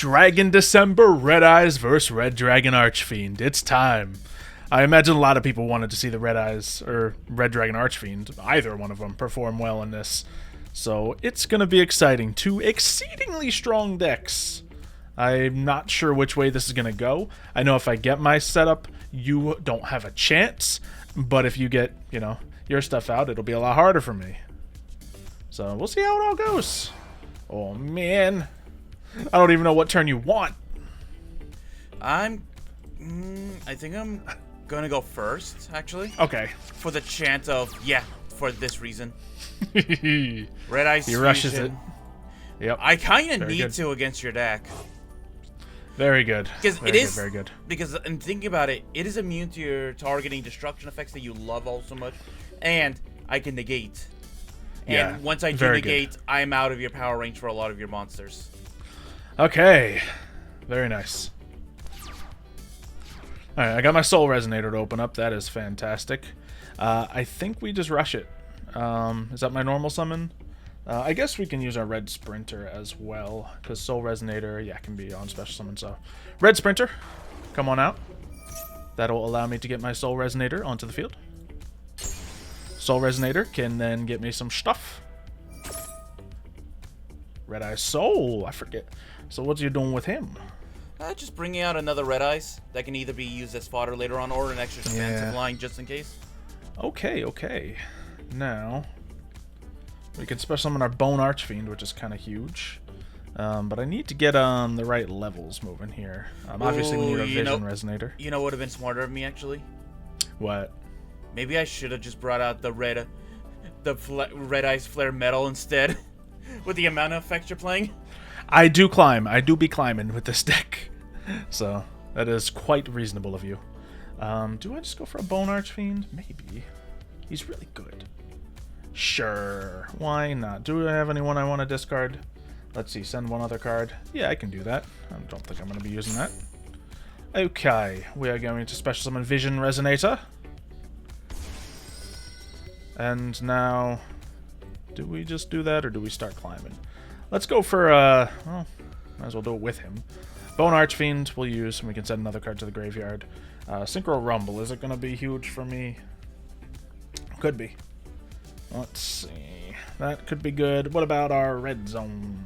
Dragon December, Red Eyes vs. Red Dragon Archfiend. It's time. I imagine a lot of people wanted to see the Red Eyes or Red Dragon Archfiend, either one of them, perform well in this. So it's going to be exciting. Two exceedingly strong decks. I'm not sure which way this is going to go. I know if I get my setup, you don't have a chance. But if you get, your stuff out, it'll be a lot harder for me. So we'll see how it all goes. Oh, man. I don't even know what turn you want. I think I'm gonna go first, actually. Okay. For the chance of, for this reason. Red Eyes He rushes it. Yep. I kind of need to against your deck. Very good. Because very good. Because in thinking about it, it is immune to your targeting destruction effects that you love all so much, and I can negate. And once I do negate, I'm out of your power range for a lot of your monsters. Okay. Very nice. Alright, I got my Soul Resonator to open up. That is fantastic. I think we just rush it. Is that my normal summon? I guess we can use our Red Sprinter as well, because Soul Resonator, can be on special summon. So, Red Sprinter, come on out. That'll allow me to get my Soul Resonator onto the field. Soul Resonator can then get me some stuff. Red Eye Soul, I forget. So what's you doing with him? Just bringing out another Red Eyes that can either be used as fodder later on or an extra defensive line just in case. Okay. Now, we can special summon our Bone Archfiend, which is kind of huge. But I need to get the right levels moving here. Obviously, we need a Vision Resonator. You know what would have been smarter of me, actually? What? Maybe I should have just brought out the Red Eyes Flare Metal instead. With the amount of effects you're playing. I do climb. I do be climbing with this deck. So, that is quite reasonable of you. Do I just go for a Bone Archfiend? Maybe. He's really good. Sure. Why not? Do I have anyone I want to discard? Let's see. Send one other card. Yeah, I can do that. I don't think I'm going to be using that. Okay. We are going to special summon Vision Resonator. And now, do we just do that or do we start climbing? Let's go for, well, might as well do it with him. Bone Archfiend we'll use, and we can send another card to the graveyard. Synchro Rumble, is it going to be huge for me? Could be. Let's see. That could be good. What about our Red Zone?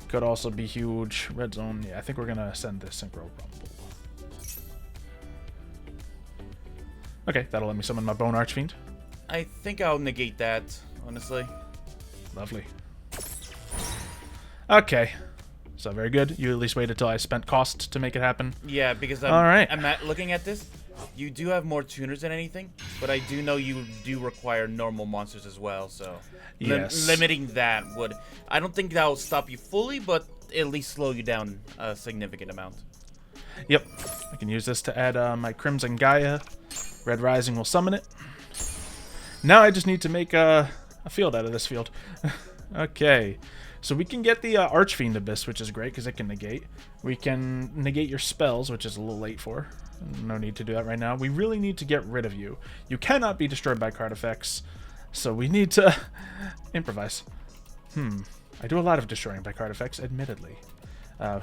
Could also be huge. Red Zone, I think we're going to send this Synchro Rumble. Okay, that'll let me summon my Bone Archfiend. I think I'll negate that, honestly. Lovely. Okay. So very good. You at least waited till I spent cost to make it happen. Yeah, because I'm looking at this. You do have more tuners than anything, but I do know you do require normal monsters as well, so limiting that would... I don't think that will stop you fully, but at least slow you down a significant amount. Yep. I can use this to add my Crimson Gaia. Red Rising will summon it. Now I just need to make a field out of this field. Okay. So we can get the Archfiend Abyss, which is great because it can negate. We can negate your spells, which is a little late for. No need to do that right now. We really need to get rid of you. You cannot be destroyed by card effects, so we need to improvise. I do a lot of destroying by card effects, admittedly.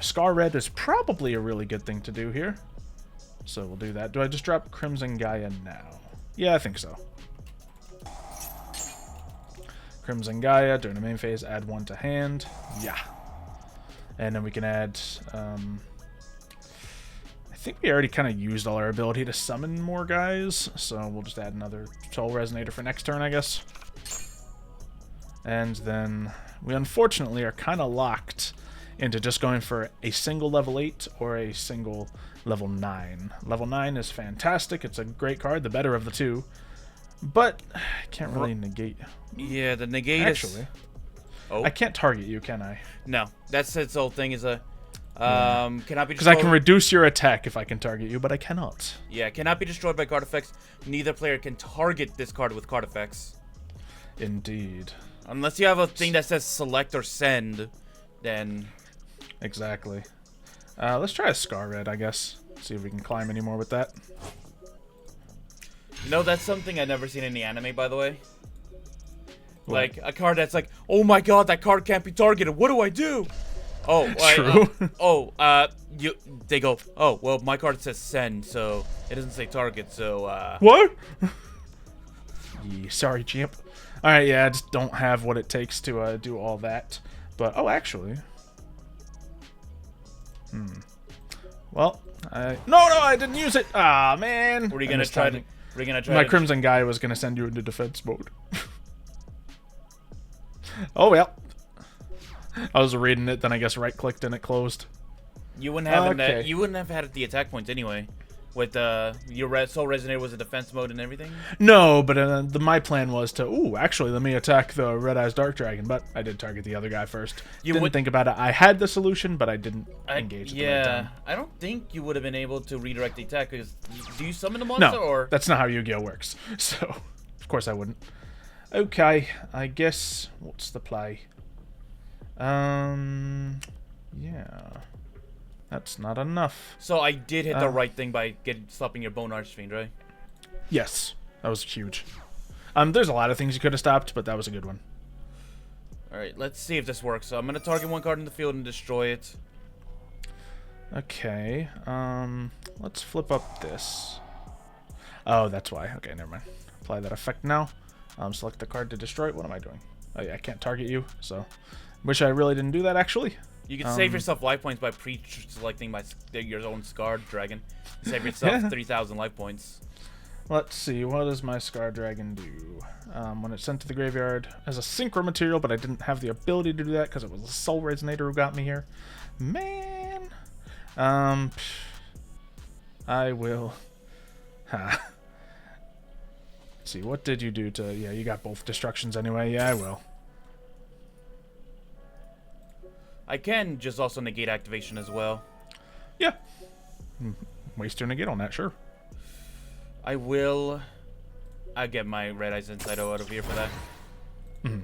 Scar Red is probably a really good thing to do here, so we'll do that. Do I just drop Crimson Gaia now? Yeah, I think so. Crimson Gaia, during the main phase, add one to hand. Yeah. And then we can add... I think we already kind of used all our ability to summon more guys, so we'll just add another Soul Resonator for next turn, I guess. And then we unfortunately are kind of locked into just going for a single level 8 or a single level 9. Level 9 is fantastic. It's a great card, the better of the two. But I can't really negate. Yeah, the negate actually. Oh. I can't target you, can I? No, that's its whole thing. Is a cannot be because I can reduce your attack if I can target you, but I cannot. Yeah, cannot be destroyed by card effects. Neither player can target this card with card effects. Indeed. Unless you have a thing that says select or send, then. Exactly. Let's try a Scar Red, I guess. See if we can climb any more with that. You know, that's something I've never seen in the anime, by the way. What? Like, a card that's like, oh my god, that card can't be targeted. What do I do? Oh, True. they go, oh, well, my card says send, so it doesn't say target, so, What? Yeah, sorry, champ. Alright, yeah, I just don't have what it takes to do all that. But, oh, actually. Well, no, I didn't use it. Ah, man. Were you gonna try to... My Crimson guy was gonna send you into defense mode. Oh, well. I was reading it, then I guess right-clicked and it closed. You wouldn't have you wouldn't have had the attack points anyway. With your Soul Resonator was a defense mode and everything? No, but my plan was to, actually, let me attack the Red Eyes Dark Dragon, but I did target the other guy first. Didn't think about it. I had the solution, but I didn't engage it. Yeah, I don't think you would have been able to redirect the attack, because do you summon the monster? No, or? That's not how Yu-Gi-Oh works, so of course I wouldn't. Okay, I guess, what's the play? Yeah. That's not enough. So I did hit the right thing by stopping your Bone Archfiend, right? Yes, that was huge. There's a lot of things you could have stopped, but that was a good one. Alright, let's see if this works. So I'm going to target one card in the field and destroy it. Okay, let's flip up this. Oh, that's why. Okay, never mind. Apply that effect now. Select the card to destroy it. What am I doing? Oh yeah, I can't target you, so... Wish I really didn't do that, actually. You can save yourself life points by pre-selecting your own Scarred Dragon. Save yourself 3,000 life points. Let's see, what does my Scar Dragon do? When it's sent to the graveyard as a synchro material, but I didn't have the ability to do that because it was a Soul Resonator who got me here. Man! I will... Let's see, what did you do to... Yeah, you got both destructions anyway. Yeah, I will. I can just also negate activation as well. Yeah. Waste your negate on that, sure. I will... I'll get my Red Eyes Insido out of here for that. No,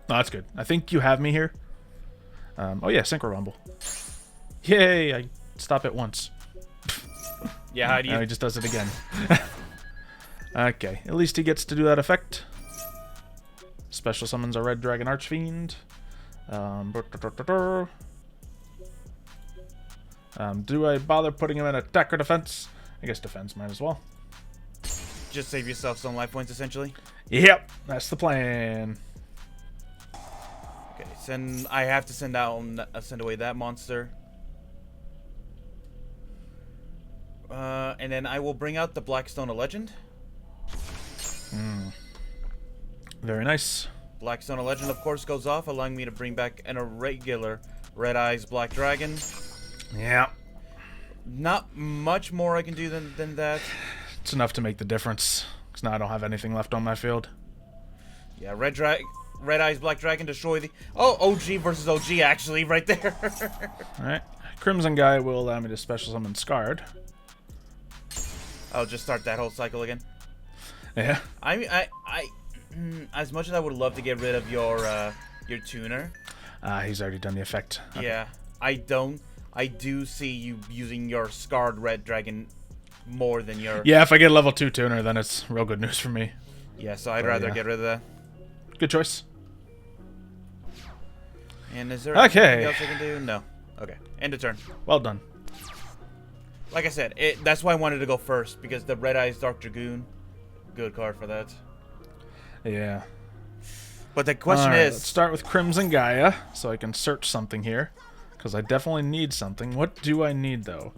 that's good. I think you have me here. Oh yeah, Synchro Rumble. Yay, I stop it once. Yeah, how do you... Now he just does it again. Okay, at least he gets to do that effect. Special summons a Red Dragon Archfiend. Do I bother putting him in attack or defense? I guess defense might as well. Just save yourself some life points, essentially? Yep, that's the plan. Okay, I have to send away that monster. And then I will bring out the Blackstone of Legend. Very nice. Blackstone of Legend, of course, goes off, allowing me to bring back an irregular Red Eyes Black Dragon. Yeah. Not much more I can do than that. It's enough to make the difference, because now I don't have anything left on my field. Yeah, Red Eyes Black Dragon, destroy the... Oh, OG versus OG, actually, right there. Alright. Crimson guy will allow me to special summon Scarred. I'll just start that whole cycle again. Yeah. I mean, as much as I would love to get rid of your tuner. He's already done the effect. Okay. Yeah, I do see you using your Scarred Red Dragon more than your... Yeah, if I get a level 2 tuner, then it's real good news for me. Yeah, so I'd rather get rid of that. Good choice. And is there anything else I can do? No. Okay, end of turn. Well done. Like I said, that's why I wanted to go first, because the Red Eyes Dark Dragoon, good card for that. Yeah. But the question is... Let's start with Crimson Gaia, so I can search something here. Because I definitely need something. What do I need, though?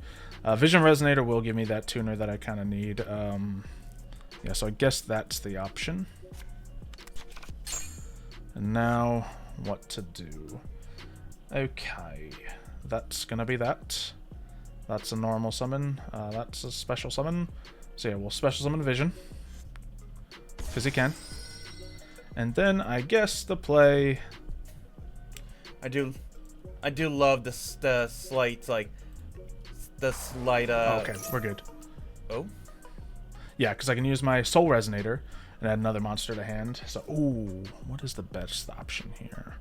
Vision Resonator will give me that tuner that I kind of need. Yeah, so I guess that's the option. And now, what to do? Okay. That's going to be that. That's a normal summon. That's a special summon. So yeah, we'll special summon Vision. Because he can. And then I guess the play... I do love the slight, like... The slight, okay, we're good. Oh? Yeah, because I can use my Soul Resonator and add another monster to hand. So, ooh, what is the best option here?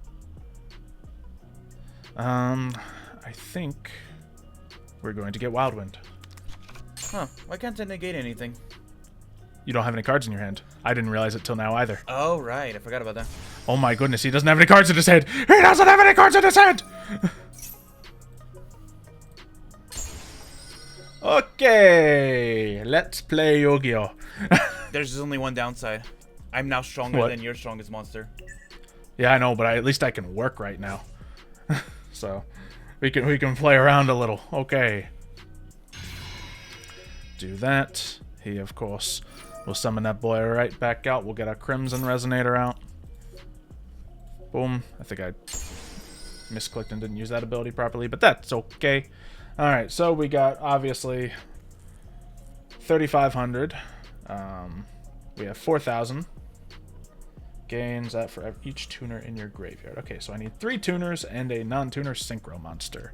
I think we're going to get Wild Wind. Huh, why can't I negate anything? You don't have any cards in your hand. I didn't realize it till now either. Oh, right, I forgot about that. Oh my goodness, he doesn't have any cards in his head! He doesn't have any cards in his head! Okay, let's play Yu-Gi-Oh. There's only one downside. I'm now stronger than your strongest monster. Yeah, I know, but at least I can work right now. So we can play around a little. Okay. Do that. He, of course, will summon that boy right back out. We'll get our Crimson Resonator out. Boom. I think I misclicked and didn't use that ability properly, but that's okay. Alright, so we got, obviously, 3,500. We have 4,000. Gains that for each tuner in your graveyard. Okay, so I need 3 tuners and a non-tuner synchro monster.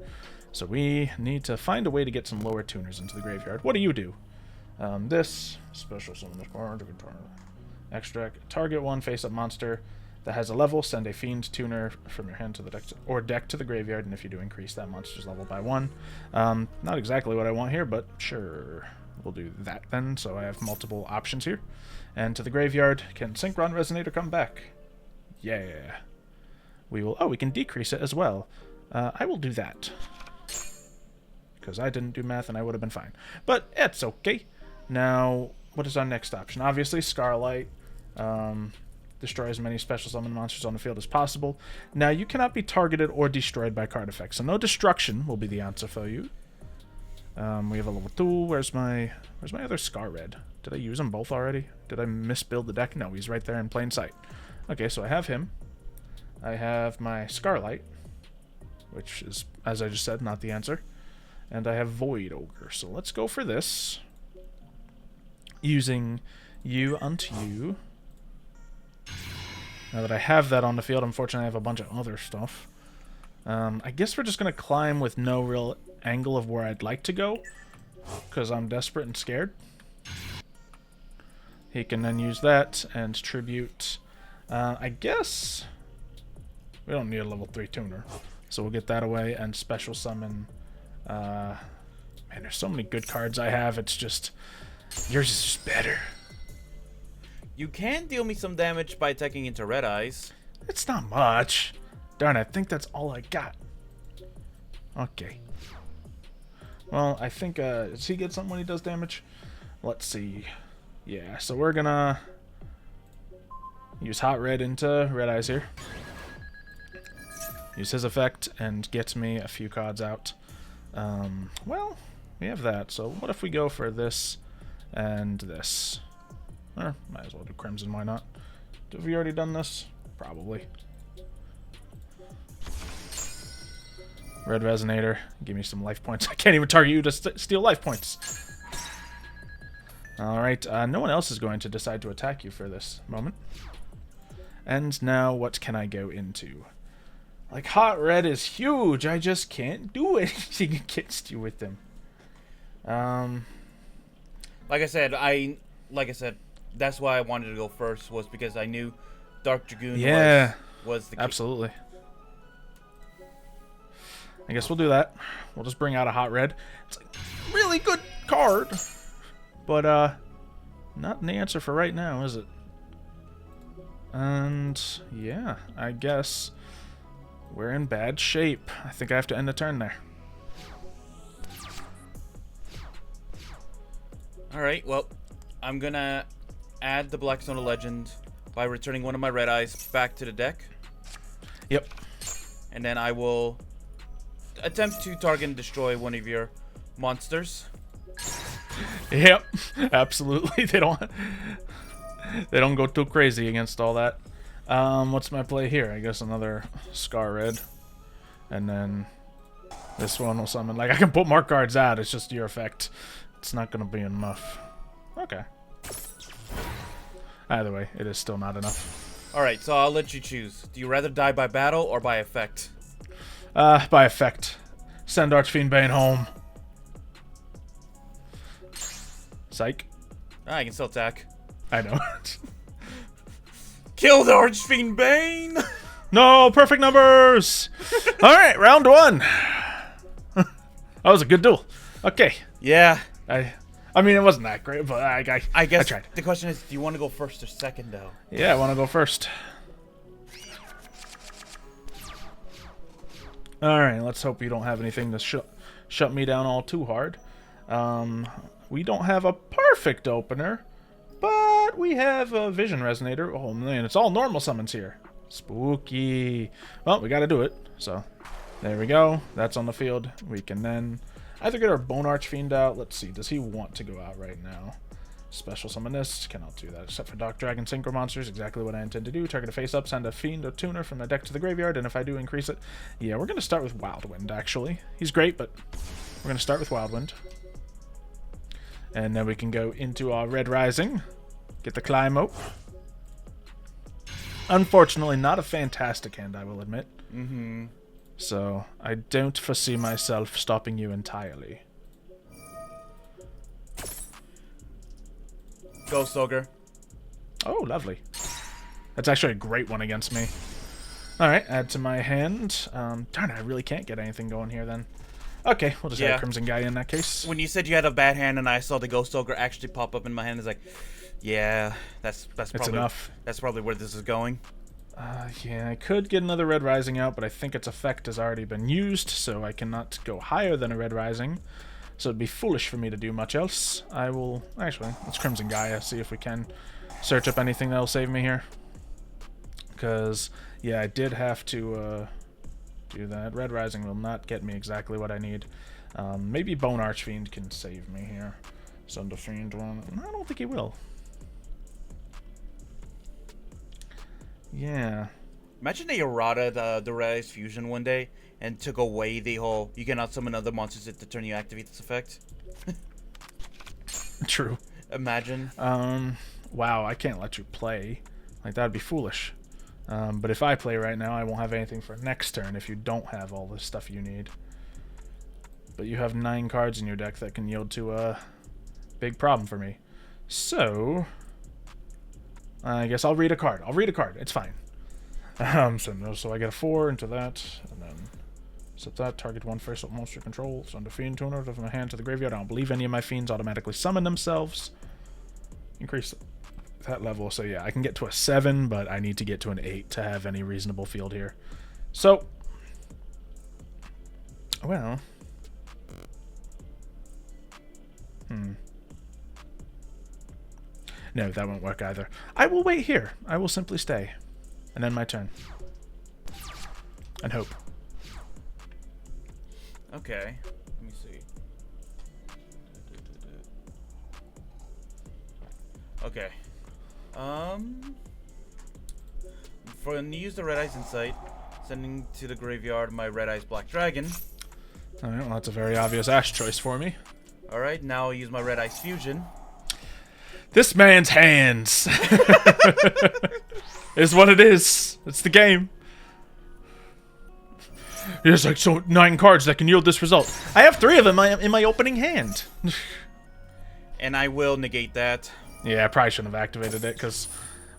So we need to find a way to get some lower tuners into the graveyard. What do you do? This special summon this card. Extract. Target one face-up monster that has a level. Send a fiend tuner from your hand to the deck or deck to the graveyard, and if you do, increase that monster's level by 1. Not exactly what I want here, but sure. We'll do that then, so I have multiple options here. And to the graveyard, can Synchron Resonator come back? Yeah. We will... Oh, we can decrease it as well. I will do that. Because I didn't do math and I would have been fine. But it's okay. Now, what is our next option? Obviously, Scarlight. Destroy as many special summon monsters on the field as possible. Now, you cannot be targeted or destroyed by card effects, so no destruction will be the answer for you. We have a level 2. Where's my other Scar Red? Did I use them both already? Did I misbuild the deck? No, he's right there in plain sight. Okay, so I have him. I have my Scarlight, which is, as I just said, not the answer. And I have Void Ogre. So let's go for this. Using you unto you. Now that I have that on the field, unfortunately I have a bunch of other stuff. I guess we're just going to climb with no real angle of where I'd like to go. Because I'm desperate and scared. He can then use that and tribute. I guess we don't need a level 3 tuner. So we'll get that away and special summon. Man, there's so many good cards I have. It's just... Yours is just better. You can deal me some damage by attacking into Red Eyes. It's not much. Darn, I think that's all I got. Okay. Well, I think, does he get something when he does damage? Let's see. Yeah, so we're gonna use Hot Red into Red Eyes here. Use his effect and get me a few cards out. Well, we have that, so what if we go for this and this? Or, might as well do Crimson, why not? Have we already done this? Probably. Red Resonator, give me some life points. I can't even target you to steal life points. Alright, no one else is going to decide to attack you for this moment. And now, what can I go into? Like, Hot Red is huge. I just can't do anything against you with them. Like I said, that's why I wanted to go first, was because I knew Dark Dragoon was the key. Absolutely. I guess we'll do that. We'll just bring out a Hot Red. It's a really good card. But, not an answer for right now, is it? And, yeah, I guess we're in bad shape. I think I have to end the turn there. Alright, well, I'm gonna add the Blackstone of Legend by returning one of my Red Eyes back to the deck. Yep. And then I will attempt to target and destroy one of your monsters. Yep, absolutely. They don't go too crazy against all that. What's my play here? I guess another Scar Red. And then this one will summon. Like, I can put more cards out. It's just your effect. It's not going to be enough. Okay. Either way, it is still not enough. Alright, so I'll let you choose. Do you rather die by battle or by effect? By effect. Send Archfiend Bane home. Psych. I can still attack. I know. Kill the Archfiend Bane! No, perfect numbers! Alright, round 1. That was a good duel. Okay. Yeah. I mean, it wasn't that great, but I guess I tried. The question is, do you want to go first or second, though? Yeah, I want to go first. Alright, let's hope you don't have anything to shut me down all too hard. We don't have a perfect opener, but we have a Vision Resonator. Oh man, it's all normal summons here. Spooky. Well, we gotta do it, so there we go. That's on the field. We can then either get our Bone Archfiend out. Let's see, does he want to go out right now? Special summon this. Cannot do that except for Dark Dragon Synchro Monsters. Exactly what I intend to do. Target a face up, send a Fiend or Tuner from the deck to the graveyard, and if I do increase it, yeah, we're going to start with Wildwind, actually. He's great, but we're going to start with Wildwind. And then we can go into our Red Rising. Get the Climb-O. Unfortunately, not a fantastic hand, I will admit. Mm-hmm. So, I don't foresee myself stopping you entirely. Ghost Ogre. Oh, lovely. That's actually a great one against me. Alright, add to my hand. Darn it, I really can't get anything going here then. Okay, we'll just add Crimson Gaia in that case. When you said you had a bad hand and I saw the Ghost Ogre actually pop up in my hand, it's like, yeah, that's probably enough. That's probably where this is going. Yeah, I could get another Red Rising out, but I think its effect has already been used, so I cannot go higher than a Red Rising. So it'd be foolish for me to do much else. I will... Actually, let's Crimson Gaia, see if we can search up anything that'll save me here. Because, yeah, I did have to do that. Red Rising will not get me exactly what I need. Maybe Bone Archfiend can save me here. Send a Fiend one. I don't think he will. Yeah. Imagine they errata the Red Eyes Fusion one day and took away the whole you cannot summon other monsters at the turn you activate this effect. True. Imagine. Wow, I can't let you play. Like, that'd be foolish. But if I play right now, I won't have anything for next turn if you don't have all the stuff you need. But you have 9 cards in your deck that can yield to a big problem for me. So, I guess I'll read a card. It's fine. So I get a 4 into that, and then set that, target one face-up monster control, send a Fiend Tuner out of my hand to the graveyard. I don't believe any of my Fiends automatically summon themselves. Increase that level, so yeah, I can get to a 7, but I need to get to an 8 to have any reasonable field here. So, well, no, that won't work either. I will wait here. I will simply stay. And end my turn. And hope. Okay. Let me see. Okay. For when you use the Red Eyes Insight, sending to the graveyard my Red Eyes Black Dragon. Alright, well that's a very obvious Ash choice for me. Alright, now I'll use my Red Eyes Fusion. This man's hands is what it is. It's the game. There's like 9 cards that can yield this result. I have 3 of them in my opening hand. And I will negate that. Yeah, I probably shouldn't have activated it, because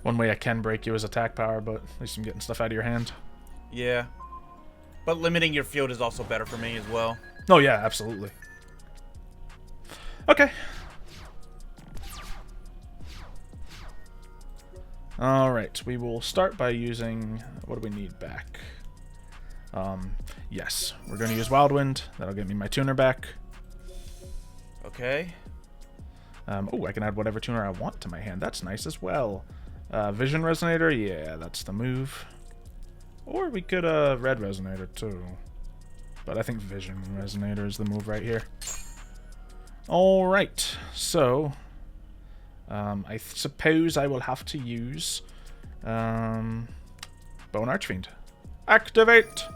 one way I can break you is attack power, but at least I'm getting stuff out of your hand. Yeah. But limiting your field is also better for me as well. Oh yeah, absolutely. Okay. Alright, we will start by using... What do we need back? Yes, we're going to use Wildwind. That'll get me my tuner back. Okay. Oh, I can add whatever tuner I want to my hand. That's nice as well. Vision Resonator, yeah, that's the move. Or we could Red Resonator too. But I think Vision Resonator is the move right here. Alright, so... I suppose I will have to use Bone Archfiend. Activate!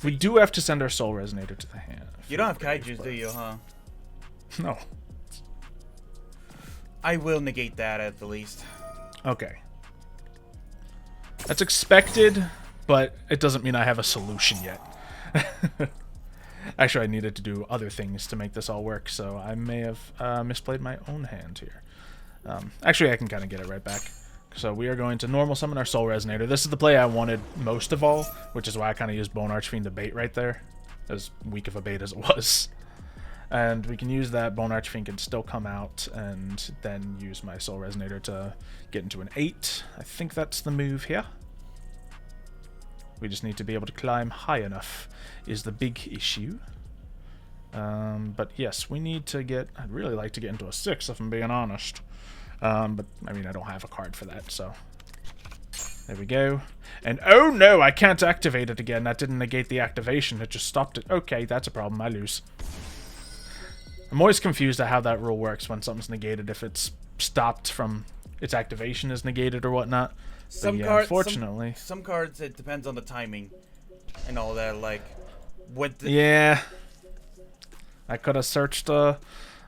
We do have to send our Soul Resonator to the hand. You don't have Kaijus, do you, huh? No. I will negate that at the least. Okay. That's expected, but it doesn't mean I have a solution yet. Actually, I needed to do other things to make this all work, so I may have misplayed my own hand here. Actually, I can kind of get it right back. So we are going to normal summon our Soul Resonator. This is the play I wanted most of all, which is why I kind of used Bone Archfiend to bait right there, as weak of a bait as it was. And we can use that. Bone Archfiend can still come out, and then use my Soul Resonator to get into an 8. I think that's the move here. We just need to be able to climb high enough is the big issue. But yes, we need to get... I'd really like to get into a 6, if I'm being honest. But, I mean, I don't have a card for that, so... There we go. And, oh no, I can't activate it again. That didn't negate the activation. It just stopped it. Okay, that's a problem. I lose. I'm always confused at how that rule works when something's negated, if it's stopped from its activation is negated or whatnot. Some yeah, cards, unfortunately. some cards, it depends on the timing and all that. Like, with the yeah, I could have searched a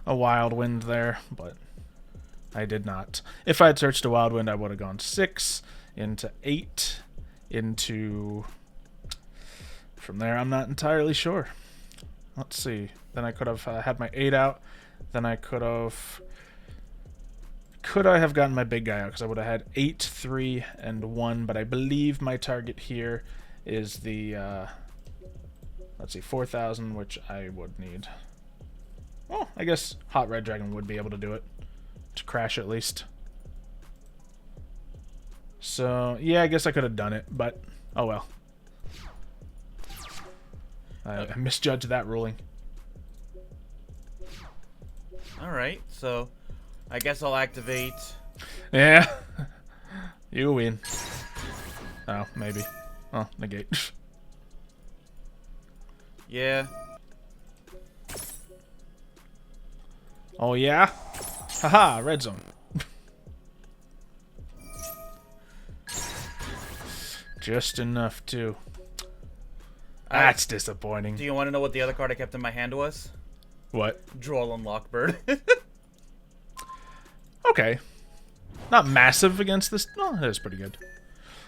Wild Wind there, but I did not. If I had searched a Wild Wind, I would have gone 6 into 8 into... From there, I'm not entirely sure. Let's see. Then I could have had my 8 out. Then I could have... Could I have gotten my big guy out? Because I would have had 8, 3, and 1. But I believe my target here is the... let's see, 4,000, which I would need. Well, I guess Hot Red Dragon would be able to do it. To crash at least. So, yeah, I guess I could have done it. But, oh well. I misjudged that ruling. Alright, so I guess I'll activate. Yeah. You win. Oh, maybe. Oh, negate. Yeah. Oh, yeah? Haha, red zone. Just enough, too. That's disappointing. Do you want to know what the other card I kept in my hand was? What? Duel and Lockbird. Okay. Not massive against this. No, that is pretty good.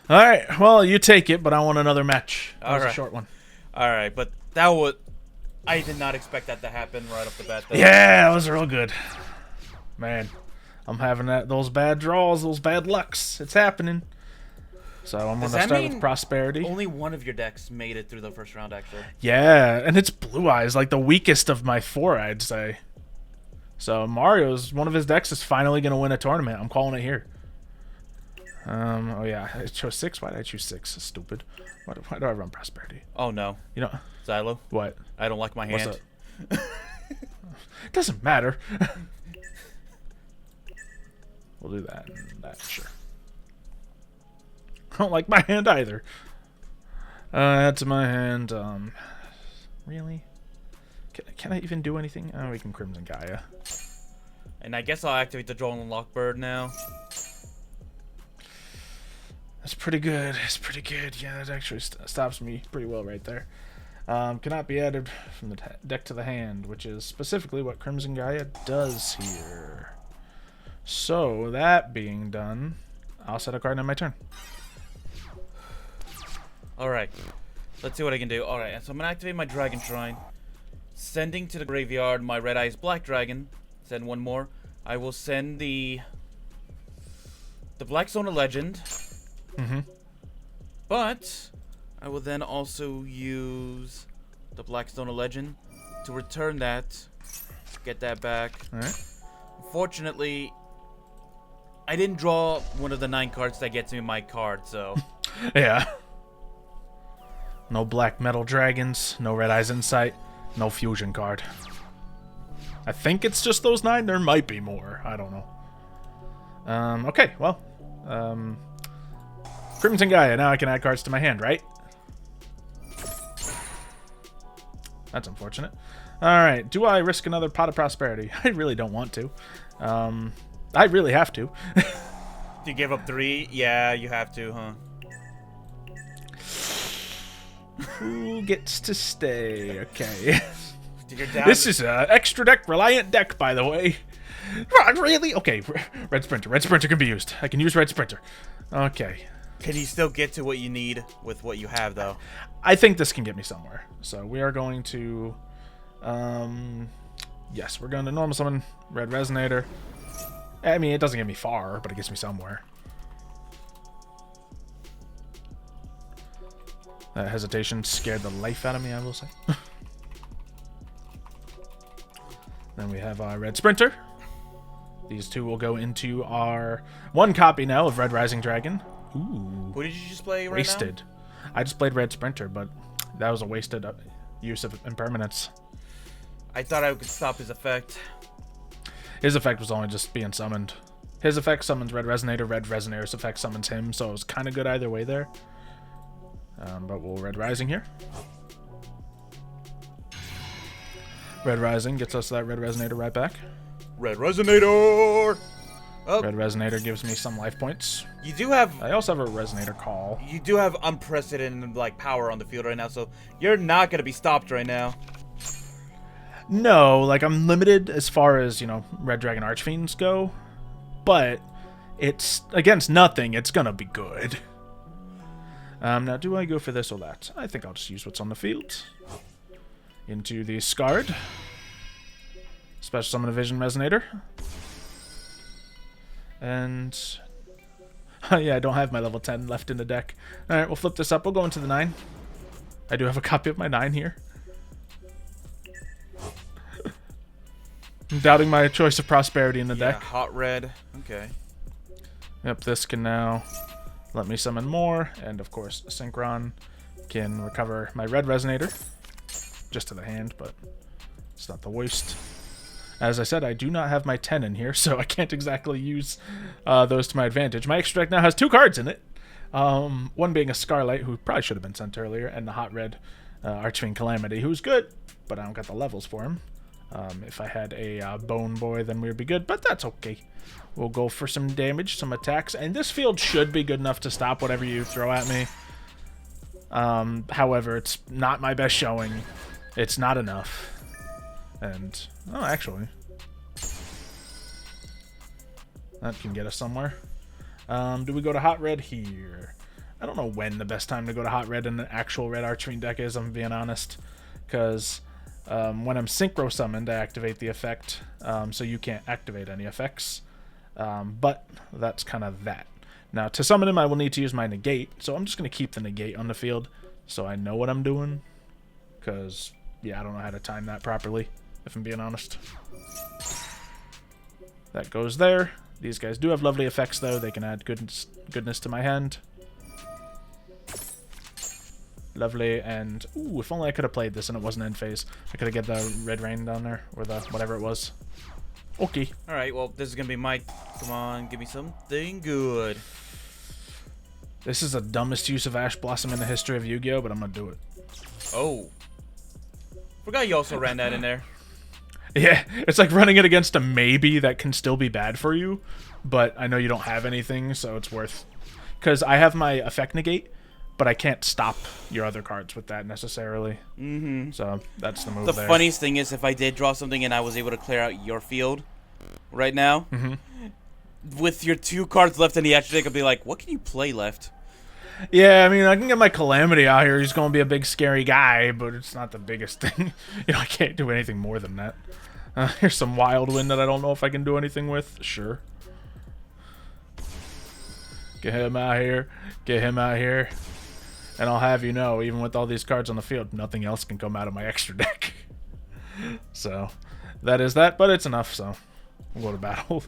Alright, well, you take it, but I want another match. That was a short one. Alright, but that would... I did not expect that to happen right off the bat, though. Yeah, that was real good. Man, I'm having those bad draws, those bad lucks. It's happening. So I'm going to start with Prosperity. Only one of your decks made it through the first round, actually. Yeah, and it's Blue Eyes, like the weakest of my 4, I'd say. So Mario's, one of his decks is finally going to win a tournament. I'm calling it here. Oh yeah, I chose 6. Why did I choose 6? That's stupid. Why do I run Prosperity? Oh no. You know, Xylo? What? I don't like my hand. It doesn't matter. We'll do that and that, sure. I don't like my hand either. Add to my hand. Really? Can I even do anything? Oh, we can Crimson Gaia. And I guess I'll activate the Duel and Lockbird now. That's pretty good. It's pretty good. Yeah, that actually stops me pretty well right there. Cannot be added from the deck to the hand, which is specifically what Crimson Gaia does here. So, that being done, I'll set a card on my turn. Alright. Let's see what I can do. Alright, so I'm going to activate my Dragon Shrine. Sending to the graveyard my Red Eyes Black Dragon. Send one more. I will send the Blackstone of Legend. But I will then also use the Blackstone of Legend to return that. Get that back. Alright. Unfortunately, I didn't draw one of the 9 cards that gets me my card, so... Yeah. No Black Metal Dragons, no Red Eyes Insight, no Fusion card. I think it's just those 9. There might be more. I don't know. Okay, well. Crimson Gaia. Now I can add cards to my hand, right? That's unfortunate. Alright, do I risk another Pot of Prosperity? I really don't want to. I really have to. Do you give up 3? Yeah, you have to, huh? Who gets to stay? Okay. This is an extra deck reliant deck, by the way. Really? Okay, Red Sprinter. Red Sprinter can be used. I can use Red Sprinter. Okay. Can you still get to what you need with what you have, though? I think this can get me somewhere. So we are going to... yes, we're going to normal summon Red Resonator. I mean, it doesn't get me far, but it gets me somewhere. That hesitation scared the life out of me, I will say. Then we have our Red Sprinter. These two will go into our 1 copy now of Red Rising Dragon. Ooh. Who did you just play right Wasted. now? I just played Red Sprinter, but that was a wasted use of impermanence. I thought I could stop his effect. His effect was only just being summoned. His effect summons Red Resonator. Red Resonator's effect summons him, so it was kind of good either way there. But we'll Red Rising here. Red Rising gets us that Red Resonator right back. Red Resonator! Oh. Red Resonator gives me some life points. You do have... I also have a Resonator Call. You do have unprecedented, like, power on the field right now, so you're not going to be stopped right now. No, like, I'm limited as far as, you know, Red Dragon Archfiends go. But it's against nothing. It's going to be good. Now, do I go for this or that? I think I'll just use what's on the field. Into the Scarred. Special Summon a Vision Resonator. And... yeah, I don't have my level 10 left in the deck. Alright, we'll flip this up. We'll go into the 9. I do have a copy of my 9 here. I'm doubting my choice of prosperity in the deck. Hot red. Okay. Yep, this can now let me summon more. And, of course, Synchron can recover my red Resonator. Just to the hand, but it's not the worst. As I said, I do not have my 10 in here, so I can't exactly use those to my advantage. My extra deck now has 2 cards in it. One being a Scarlight, who probably should have been sent earlier, and the Hot Red Archfiend Calamity, who's good, but I don't got the levels for him. If I had a Bone Boy, then we would be good, but that's okay. We'll go for some damage, some attacks, and this field should be good enough to stop whatever you throw at me. However, it's not my best showing. It's not enough. And, oh, actually, that can get us somewhere. Do we go to Hot Red here? I don't know when the best time to go to Hot Red in an actual Red Archfiend deck is, I'm being honest. Because when I'm Synchro Summoned, I activate the effect, so you can't activate any effects. But that's kind of that. Now, to summon him, I will need to use my Negate, so I'm just going to keep the Negate on the field so I know what I'm doing. Because, yeah, I don't know how to time that properly, if I'm being honest. That goes there. These guys do have lovely effects, though. They can add goodness to my hand. Lovely, and... ooh, if only I could have played this and it wasn't end phase. I could have get the Red Rain down there, or the whatever it was. Okay. Alright, well, this is going to be my... come on, give me something good. This is the dumbest use of Ash Blossom in the history of Yu-Gi-Oh, but I'm going to do it. Oh. Forgot you also ran that in there. Yeah, it's like running it against a maybe that can still be bad for you, but I know you don't have anything, so it's worth... because I have my effect negate, but I can't stop your other cards with that necessarily. Mm-hmm. So that's the move The there. funniest thing is if I did draw something and I was able to clear out your field right now, with your 2 cards left in the extra deck, I'd be like, what can you play left? Yeah, I mean, I can get my Calamity out here. He's going to be a big, scary guy, but it's not the biggest thing. You know, I can't do anything more than that. Here's some Wild Wind that I don't know if I can do anything with. Sure. Get him out here. Get him out here. And I'll have you know, even with all these cards on the field, nothing else can come out of my extra deck. So, that is that, but it's enough, so we'll go to battle.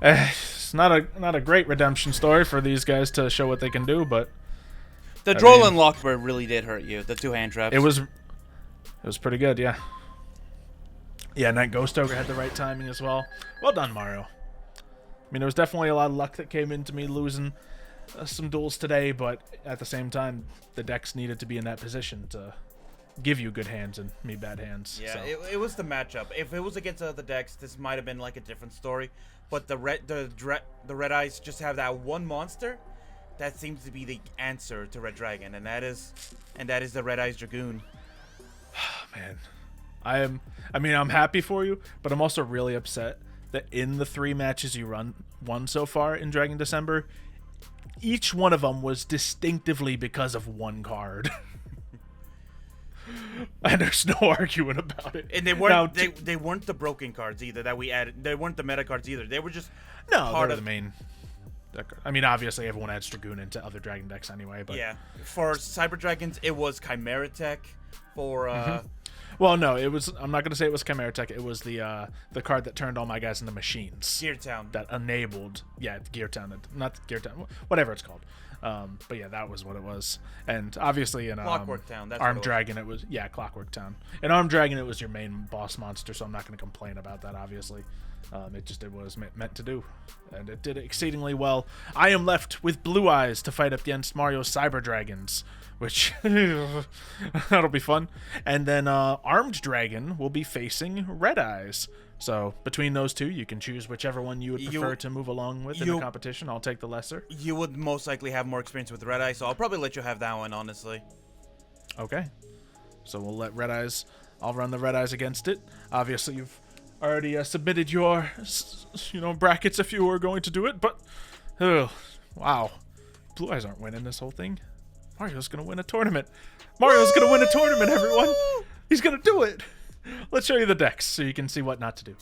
It's not a great redemption story for these guys to show what they can do, but... the Duel and Lockbird really did hurt you, the 2 hand traps. It was pretty good, yeah. Yeah, and that Ghost Ogre had the right timing as well. Well done, Mario. I mean, there was definitely a lot of luck that came into me losing some duels today, but at the same time, the decks needed to be in that position to give you good hands and me bad hands. Yeah, so. it was the matchup. If it was against other decks, this might have been like a different story. But the Red Eyes just have that one monster that seems to be the answer to Red Dragon, and that is the Red Eyes Dragoon. Man, I'm happy for you, but I'm also really upset that in the 3 matches you won so far in Dragon December, each one of them was distinctively because of 1 card. And there's no arguing about it. And they weren't they weren't the broken cards either that we added. They weren't the meta cards either. They were just part of the main. I mean, obviously everyone adds Dragoon into other Dragon decks anyway, but yeah, for Cyber Dragons it was Chimera Tech. For well, no, it was. I'm not gonna say it was Chimera Tech. It was the card that turned all my guys into machines. Gear Town. That enabled, Gear Town, not Gear Town, whatever it's called. But yeah, that was what it was. And obviously in Clockwork Town, that's Armed what it was. Dragon, it was Clockwork Town. In Armed Dragon, it was your main boss monster, so I'm not going to complain about that. Obviously, it was meant to do, and it did exceedingly well. I am left with Blue Eyes to fight up against Mario's Cyber Dragons, which that'll be fun. And then Armed Dragon will be facing Red Eyes. So between those two, you can choose whichever one you would prefer to move along with in the competition. I'll take the lesser. You would most likely have more experience with Red Eye, so I'll probably let you have that one, honestly. Okay. So we'll let Red Eyes. I'll run the Red Eyes against it. Obviously, you've already submitted your, brackets if you were going to do it. But, wow, Blue Eyes aren't winning this whole thing. Mario's gonna win a tournament. Mario's gonna win a tournament, everyone. He's gonna do it. Let's show you the decks so you can see what not to do.